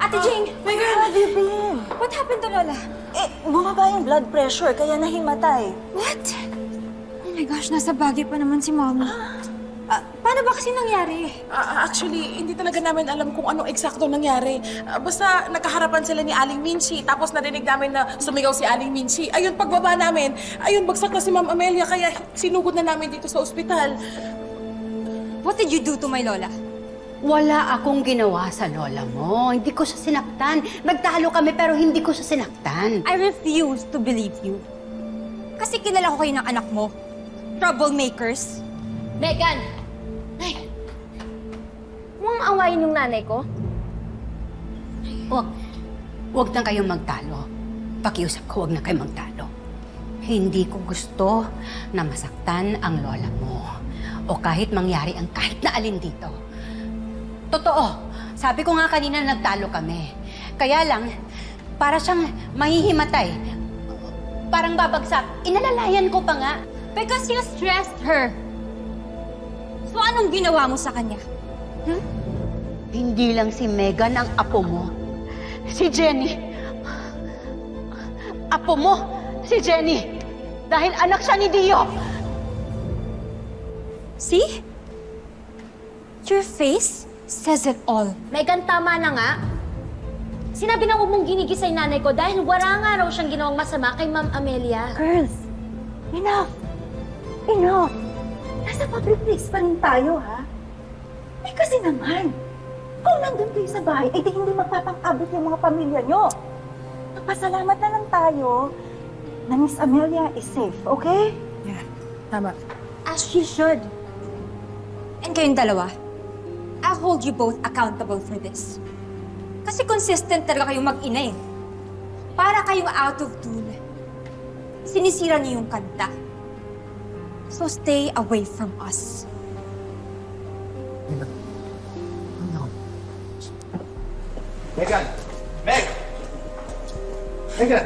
Ate Jing! My God! How have you been? What happened to Lola? Bumaba yung blood pressure, kaya nahimatay. What? Oh my gosh, nasa Baguio pa naman si Mommy. Paano ba kasi nangyari? Actually, hindi talaga namin alam kung anong eksakto nangyari. Basta nagkaharapan sila ni Aling Minchi, tapos narinig namin na sumigaw si Aling Minchi. Ayun, pagbaba namin, ayun, bagsak na si Ma'am Amelia, kaya sinugod na namin dito sa ospital. What did you do to my Lola? Wala akong ginawa sa lola mo. Hindi ko siya sinaktan. Nagtalo kami pero hindi ko siya sinaktan. I refuse to believe you. Kasi kilala ko kayo ng anak mo. Troublemakers. Megan! Ay! Mukhang awayin yung nanay ko. Huwag na kayong magtalo. Pakiusap ko, huwag na kayong magtalo. Hindi ko gusto na masaktan ang lola mo. O kahit mangyari ang kahit na alin dito. Totoo. Sabi ko nga kanina nagtalo kami. Kaya lang, para siyang mahihimatay. Parang babagsak. Inalalayan ko pa nga. Because you stressed her. So anong ginawa mo sa kanya? Hindi lang si Megan ang apo mo. Si Jenny. Apo mo, si Jenny. Dahil anak siya ni Dio. See? Your face says it all. Megan, tama na nga. Sinabi na huwag mong ginigisay nanay ko dahil wala nga raw siyang ginawang masama kay Ma'am Amelia. Girls, enough! Enough! Nasa public place pa rin tayo, ha? Eh kasi naman, kung nandun kayo sa bahay, eh di hindi magpapang-abot yung mga pamilya nyo. Magpasalamat na lang tayo na Miss Amelia is safe, okay? Yeah, tama. As she should. And kayong dalawa, I'll hold you both accountable for this. Kasi consistent talaga kayong mag-ina eh. Para kayong out of tune. Sinisira niyo yung kanta. So stay away from us. Megan! Meg! Megan!